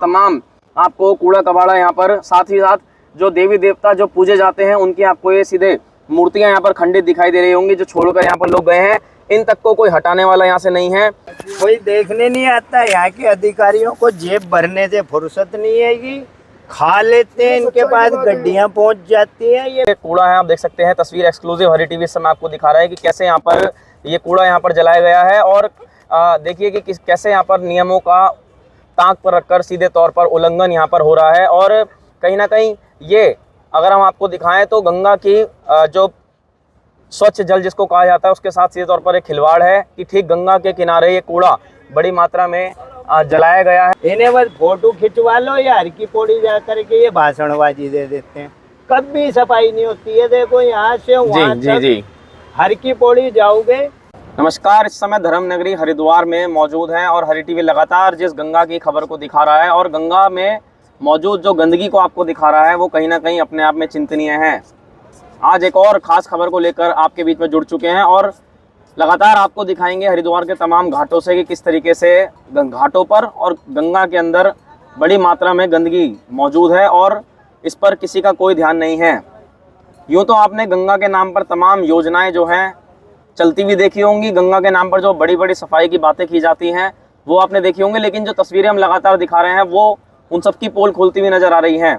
तमाम आपको कूड़ा कबाड़ा यहाँ पर, साथ ही साथ जो देवी देवता जो पूजे जाते हैं उनकी आपको ये सीधे मूर्तियां यहाँ पर खंडित दिखाई दे रही होंगी। जो छोड़कर यहाँ पर लोग गए हैं, इन तक को कोई हटाने वाला यहाँ से नहीं है। कोई देखने नहीं आता। यहाँ के अधिकारियों को जेब भरने से फुर्सत नहीं है, खा लेते हैं, इनके पास गड्डियाँ पहुँच जाती हैं। ये कूड़ा है, आप देख सकते हैं, तस्वीर एक्सक्लूसिव हरी टीवी से मैं आपको दिखा रहा है कि कैसे यहाँ पर ये कूड़ा यहाँ पर जलाया गया है। और देखिए कि कैसे यहाँ पर नियमों का ताक पर रखकर सीधे तौर पर उल्लंघन यहाँ पर हो रहा है। और कहीं ना कहीं ये अगर हम आपको दिखाएं तो गंगा की जो स्वच्छ जल जिसको कहा जाता है उसके साथ सीधे तौर पर एक खिलवाड़ है कि ठीक गंगा के किनारे ये कूड़ा बड़ी मात्रा में जलाया गया है। इन्हें बस फोटो खिंचवा लो या हर की पौड़ी जा करके ये भाषणबाजी दे देते हैं, कभी सफाई नहीं होती है। देखो यहाँ से वहाँ तक हर की पौड़ी जाओगे। नमस्कार, इस समय धर्म नगरी हरिद्वार में मौजूद हैं और हरी टीवी लगातार जिस गंगा की खबर को दिखा रहा है और गंगा में मौजूद जो गंदगी को आपको दिखा रहा है वो कहीं ना कहीं अपने आप में चिंतनीय है। आज एक और ख़ास खबर को लेकर आपके बीच में जुड़ चुके हैं और लगातार आपको दिखाएंगे हरिद्वार के तमाम घाटों से कि किस तरीके से घाटों पर और गंगा के अंदर बड़ी मात्रा में गंदगी मौजूद है और इस पर किसी का कोई ध्यान नहीं है। यूँ तो आपने गंगा के नाम पर तमाम योजनाएं जो हैं चलती हुई देखी होंगी, गंगा के नाम पर जो बड़ी बड़ी सफाई की बातें की जाती हैं वो आपने देखी होंगी, लेकिन जो तस्वीरें हम लगातार दिखा रहे हैं वो उन सब की पोल खोलती हुई नज़र आ रही हैं।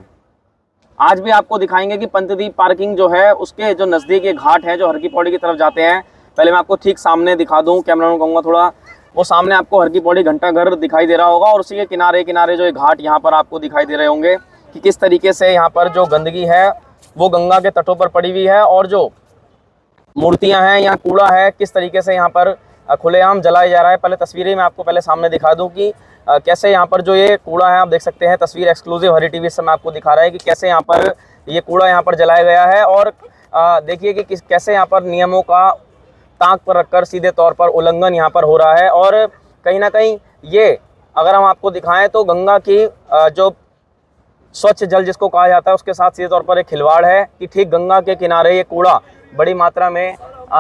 आज भी आपको दिखाएंगे कि पंचदीप पार्किंग जो है उसके जो नज़दीक ये घाट है जो हर की पौड़ी की तरफ जाते हैं। पहले मैं आपको ठीक सामने दिखा दूं, कैमरा में कहूँगा थोड़ा, वो सामने आपको हर की पौड़ी घंटा घर दिखाई दे रहा होगा और उसी के किनारे किनारे जो ये घाट यहाँ पर आपको दिखाई दे रहे होंगे कि किस तरीके से यहाँ पर जो गंदगी है वो गंगा के तटों पर पड़ी हुई है और जो मूर्तियाँ हैं या कूड़ा है किस तरीके से यहाँ पर खुलेआम जलाया जा रहा है। पहले तस्वीरें मैं आपको पहले सामने दिखा दूँ कि कैसे यहाँ पर जो ये कूड़ा है, आप देख सकते हैं, तस्वीर एक्सक्लूसिव हरी टीवी से मैं आपको दिखा रहा है कि कैसे यहाँ पर ये कूड़ा यहाँ पर जलाया गया है। और देखिए कि कैसे यहाँ पर नियमों का ताक पर रखकर सीधे तौर पर उल्लंघन यहाँ पर हो रहा है। और कहीं ना कहीं ये अगर हम आपको दिखाएं तो गंगा की जो स्वच्छ जल जिसको कहा जाता है उसके साथ सीधे तौर पर एक खिलवाड़ है कि ठीक गंगा के किनारे ये कूड़ा बड़ी मात्रा में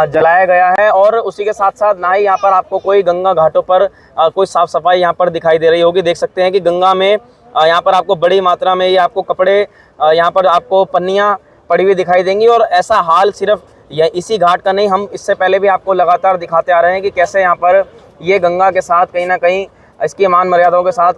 जलाया गया है। और उसी के साथ साथ ना ही यहाँ पर आपको कोई गंगा घाटों पर कोई साफ़ सफाई यहाँ पर दिखाई दे रही होगी। देख सकते हैं कि गंगा में यहाँ पर आपको बड़ी मात्रा में ये आपको कपड़े यहाँ पर आपको पन्नियाँ पड़ी हुई दिखाई देंगी। और ऐसा हाल सिर्फ इसी घाट का नहीं, हम इससे पहले भी आपको लगातार दिखाते आ रहे हैं कि कैसे यहाँ पर ये गंगा के साथ कहीं ना कहीं इसकी मान मर्यादाओं के साथ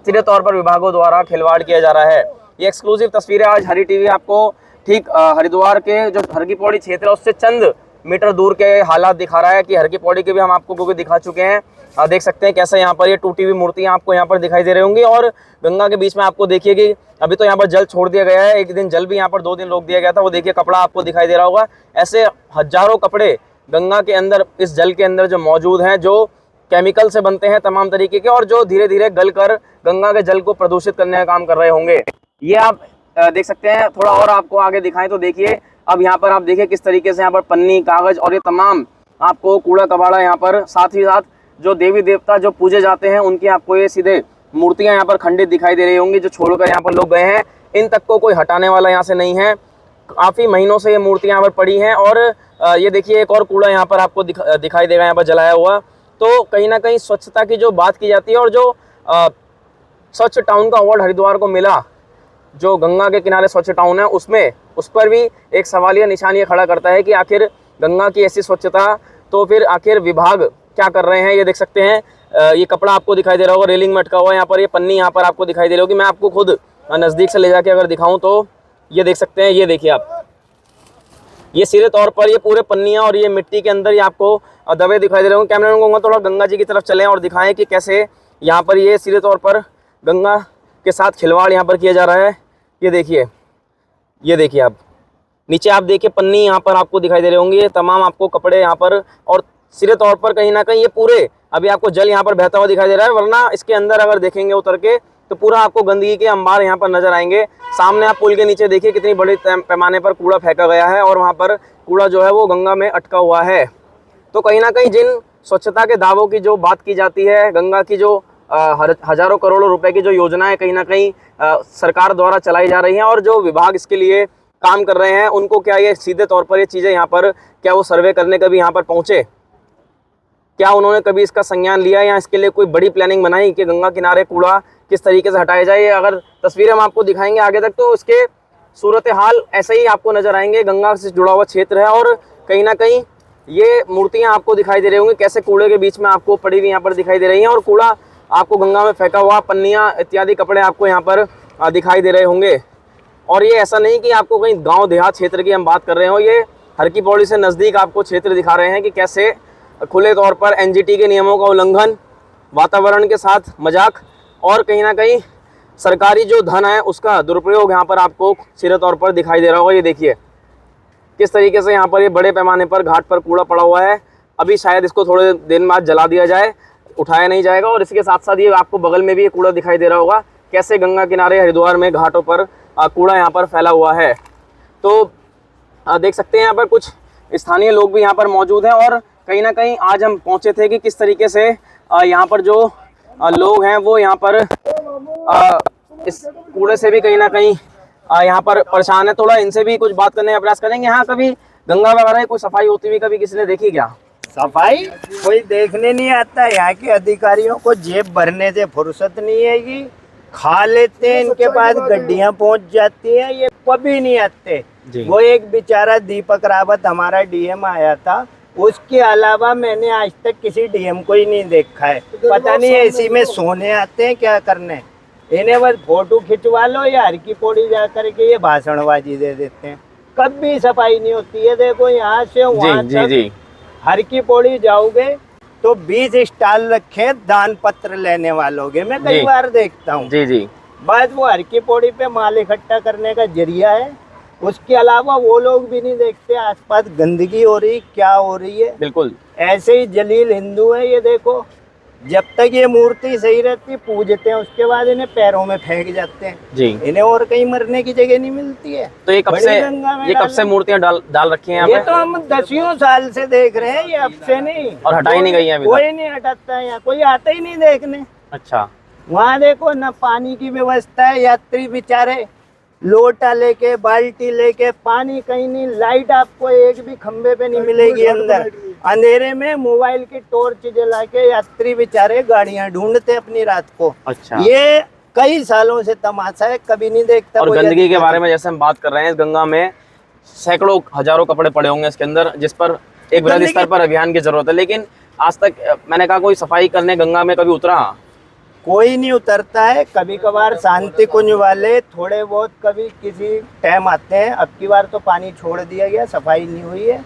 सीधे तौर पर विभागों द्वारा खिलवाड़ किया जा रहा है। ये एक्सक्लूसिव तस्वीरें आज हरी टीवी आपको ठीक हरिद्वार के जो हर की पौड़ी क्षेत्र है उससे चंद मीटर दूर के हालात दिखा रहा है कि हर की पौड़ी के भी हम आपको क्योंकि दिखा चुके हैं। देख सकते हैं कैसे यहाँ पर ये टूटी हुई मूर्तियाँ आपको यहाँ पर दिखाई दे रही होंगी। और गंगा के बीच में आपको देखिए कि अभी तो यहाँ पर जल छोड़ दिया गया है, एक दिन जल भी यहाँ पर 2 दिन रोक दिया गया था। वो देखिए कपड़ा आपको दिखाई दे रहा होगा, ऐसे हजारों कपड़े गंगा के अंदर इस जल के अंदर जो मौजूद हैं, जो केमिकल से बनते हैं तमाम तरीके के और जो धीरे धीरे गल कर गंगा के जल को प्रदूषित करने का काम कर रहे होंगे। ये आप देख सकते हैं। थोड़ा और आपको आगे दिखाएं तो देखिए, अब यहाँ पर आप देखिए किस तरीके से यहाँ पर पन्नी, कागज और ये तमाम आपको कूड़ा कबाड़ा यहाँ पर, साथ ही साथ जो देवी देवता जो पूजे जाते हैं उनकी आपको ये सीधे मूर्तियाँ यहाँ पर खंडित दिखाई दे रही होंगी। जो छोड़कर यहाँ पर लोग गए हैं, इन तक को कोई हटाने वाला यहाँ से नहीं है। काफ़ी महीनों से ये मूर्तियाँ यहाँ पर पड़ी हैं। और ये देखिए एक और कूड़ा यहाँ पर आपको दिखाई देगा यहाँ पर जलाया हुआ। तो कहीं ना कहीं स्वच्छता की जो बात की जाती है और जो स्वच्छ टाउन का अवार्ड हरिद्वार को मिला, जो गंगा के किनारे स्वच्छ टाउन है, उसमें उस पर भी एक सवालिया निशान ये खड़ा करता है कि आखिर गंगा की ऐसी स्वच्छता तो फिर आखिर विभाग क्या कर रहे हैं। ये देख सकते हैं, ये कपड़ा आपको दिखाई दे रहा होगा, रेलिंग में अटका हुआ है, यहाँ पर ये पन्नी यहाँ पर आपको दिखाई दे रही होगी। मैं आपको खुद नज़दीक से ले जाके अगर दिखाऊं तो ये देख सकते हैं, ये देखिए आप, ये सीधे तौर पर ये पूरे पन्नियाँ और ये मिट्टी के अंदर ये आपको दबे दिखाई दे रहे होंगे। कैमरा में कहूँगा थोड़ा गंगा जी की तरफ चलें और दिखाएं कि कैसे यहाँ पर ये सीधे तौर पर गंगा के साथ खिलवाड़ यहाँ पर किया जा रहा है। ये देखिए आप नीचे आप देखिए पन्नी यहाँ पर आपको दिखाई दे रहे होंगे, ये तमाम आपको कपड़े यहाँ पर और सीधे तौर पर कहीं ना कहीं ये पूरे अभी आपको जल यहाँ पर बहता हुआ दिखाई दे रहा है, वरना इसके अंदर अगर देखेंगे उतर के तो पूरा आपको गंदगी के अंबार यहाँ पर नजर आएंगे। सामने आप पुल के नीचे देखिए कितनी बड़े पैमाने पर कूड़ा फेंका गया है और वहाँ पर कूड़ा जो है वो गंगा में अटका हुआ है। तो कहीं ना कहीं जिन स्वच्छता के दावों की जो बात की जाती है, गंगा की जो हजारों करोड़ों रुपए की जो योजनाएं कहीं ना कहीं सरकार द्वारा चलाई जा रही हैं और जो विभाग इसके लिए काम कर रहे हैं, उनको क्या ये सीधे तौर पर ये चीज़ें यहाँ पर क्या वो सर्वे करने कभी यहाँ पर पहुँचे? क्या उन्होंने कभी इसका संज्ञान लिया या इसके लिए कोई बड़ी प्लानिंग बनाई कि गंगा किनारे कूड़ा किस तरीके से हटाया जाए? अगर तस्वीरें हम आपको दिखाएंगे आगे तक तो उसके सूरत हाल ऐसे ही आपको नजर आएंगे। गंगा से जुड़ा हुआ क्षेत्र है और कहीं ना कहीं ये मूर्तियां आपको दिखाई दे रही होंगी, कैसे कूड़े के बीच में आपको पड़ी हुई यहाँ पर दिखाई दे रही हैं और कूड़ा आपको गंगा में फेंका हुआ, पन्नियाँ इत्यादि कपड़े आपको यहाँ पर दिखाई दे रहे होंगे। और ये ऐसा नहीं कि आपको कहीं गांव देहात क्षेत्र की हम बात कर रहे हो, ये हर की पौड़ी से नज़दीक आपको क्षेत्र दिखा रहे हैं कि कैसे खुले तौर पर एनजीटी के नियमों का उल्लंघन, वातावरण के साथ मजाक और कहीं ना कहीं सरकारी जो धन है उसका दुरुपयोग यहाँ पर आपको सीधे तौर पर दिखाई दे रहा होगा। ये देखिए किस तरीके से यहाँ पर ये बड़े पैमाने पर घाट पर कूड़ा पड़ा हुआ है। अभी शायद इसको थोड़े दिन बाद जला दिया जाए, उठाया नहीं जाएगा। और इसके साथ साथ ये आपको बगल में भी ये कूड़ा दिखाई दे रहा होगा, कैसे गंगा किनारे हरिद्वार में घाटों पर कूड़ा यहाँ पर फैला हुआ है। तो देख सकते हैं यहाँ पर कुछ स्थानीय लोग भी यहाँ पर मौजूद हैं और कहीं ना कहीं आज हम पहुँचे थे कि किस तरीके से यहाँ पर जो लोग हैं वो यहाँ पर इस कूड़े से भी कहीं ना कहीं यहाँ पर परेशान है। थोड़ा इनसे भी कुछ बात करने का प्रयास करेंगे। हाँ, कभी गंगा वगैरह कोई सफाई होती हुई कभी किसी ने देखी क्या? सफाई कोई देखने नहीं आता। यहाँ के अधिकारियों को जेब भरने से फुर्सत नहीं है कि खा लेते हैं, इनके पास गड्डियाँ पहुँच जाती हैं, ये कभी नहीं आते। वो एक बेचारा दीपक रावत हमारा डीएम आया था, उसके अलावा मैंने आज तक किसी डीएम को ही नहीं देखा है। पता नहीं ऐसी में सोने आते हैं क्या करने, इन्हें बस फोटो खिंचवा लो या हर की पौड़ी जा करके ये भाषणबाजी दे देते हैं। कभी सफाई नहीं होती है। देखो यहाँ से वहाँ तक हर की पौड़ी जाओगे तो 20 स्टॉल रखे दान पत्र लेने वालों के, मैं कई बार देखता हूँ। बस वो हर की पौड़ी पे माल इकट्ठा करने का जरिया है, उसके अलावा वो लोग भी नहीं देखते आसपास गंदगी हो रही क्या हो रही है। बिल्कुल ऐसे ही जलील हिंदू है ये। देखो जब तक ये मूर्ति सही रहती पूजते हैं, उसके बाद इन्हें पैरों में फेंक जाते हैं जी। इन्हें और कहीं मरने की जगह नहीं मिलती है। तो ये कब से मूर्तियां डाल रखी हैं? ये तो हम 10 साल से देख रहे हैं, ये अब से नहीं। और हटाई नहीं गई है? कोई नहीं हटाता है, यहाँ कोई आता ही नहीं देखने। अच्छा, वहाँ देखो ना पानी की व्यवस्था है, यात्री बेचारे लोटा लेके बाल्टी लेके, पानी कहीं नहीं, लाइट आपको एक भी खंबे पे नहीं मिलेगी अंदर। अंधेरे में मोबाइल की टॉर्च जला के यात्री बेचारे गाड़ियां ढूंढते अपनी रात को। अच्छा, ये कई सालों से तमाशा है, कभी नहीं देखता। और गंदगी के बारे में जैसे हम बात कर रहे हैं, इस गंगा में सैकड़ों हजारों कपड़े पड़े होंगे इसके अंदर, जिस पर एक बृहद स्तर पर अभियान की जरूरत है। लेकिन आज तक मैंने कहा कोई सफाई करने गंगा में कभी उतरा? कोई नहीं उतरता है। कभी कभार शांति कुंज वाले थोड़े बहुत कभी किसी टाइम आते हैं। अब की बार तो पानी छोड़ दिया गया, सफाई नहीं हुई है,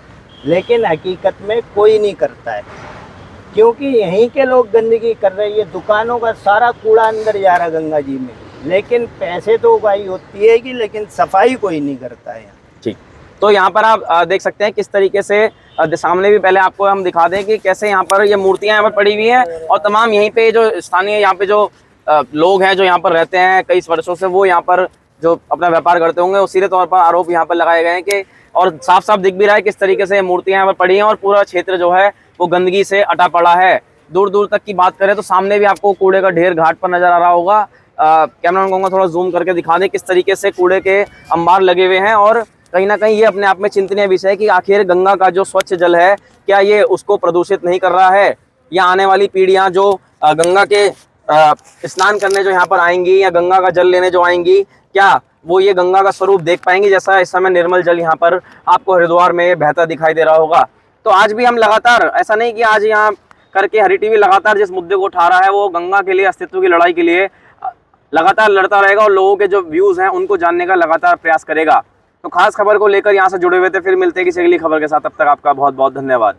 लेकिन हकीकत में कोई नहीं करता है क्योंकि यहीं के लोग गंदगी कर रहे हैं। ये दुकानों का सारा कूड़ा अंदर जा रहा गंगा जी में, लेकिन पैसे तो उगाई होती है कि, लेकिन सफाई कोई नहीं करता है यहाँ। ठीक, तो यहाँ पर आप देख सकते हैं किस तरीके से सामने भी पहले आपको हम दिखा दें कि कैसे यहाँ पर ये मूर्तियाँ यहाँ पर पड़ी हुई हैं और तमाम यहीं पे जो स्थानीय यहाँ पे जो लोग हैं जो यहाँ पर रहते हैं कई वर्षों से, वो यहाँ पर जो अपना व्यापार करते होंगे, वो सीधे तौर पर आरोप यहाँ पर लगाए गए हैं कि, और साफ साफ दिख भी रहा है किस तरीके से मूर्तियाँ यहाँ पर पड़ी हैं और पूरा क्षेत्र जो है वो गंदगी से अटा पड़ा है। दूर दूर तक की बात करें तो सामने भी आपको कूड़े का ढेर घाट पर नजर आ रहा होगा। कैमरामैन कहूँगा थोड़ा जूम करके दिखा दें किस तरीके से कूड़े के अंबार लगे हुए हैं। और कहीं ना कहीं ये अपने आप में चिंतनीय विषय है कि आखिर गंगा का जो स्वच्छ जल है क्या ये उसको प्रदूषित नहीं कर रहा है, या आने वाली पीढ़ियां जो गंगा के स्नान करने जो यहाँ पर आएंगी या गंगा का जल लेने जो आएंगी, क्या वो ये गंगा का स्वरूप देख पाएंगी जैसा इस समय निर्मल जल यहाँ पर आपको हरिद्वार में बहता दिखाई दे रहा होगा। तो आज भी हम लगातार, ऐसा नहीं कि आज यहाँ करके हरी टीवी लगातार जिस मुद्दे को उठा रहा है वो गंगा के लिए, अस्तित्व की लड़ाई के लिए लगातार लड़ता रहेगा और लोगों के जो व्यूज हैं उनको जानने का लगातार प्रयास करेगा। तो खास खबर को लेकर यहाँ से जुड़े हुए थे, फिर मिलते हैं किसी अगली खबर के साथ। तब तक आपका बहुत बहुत धन्यवाद।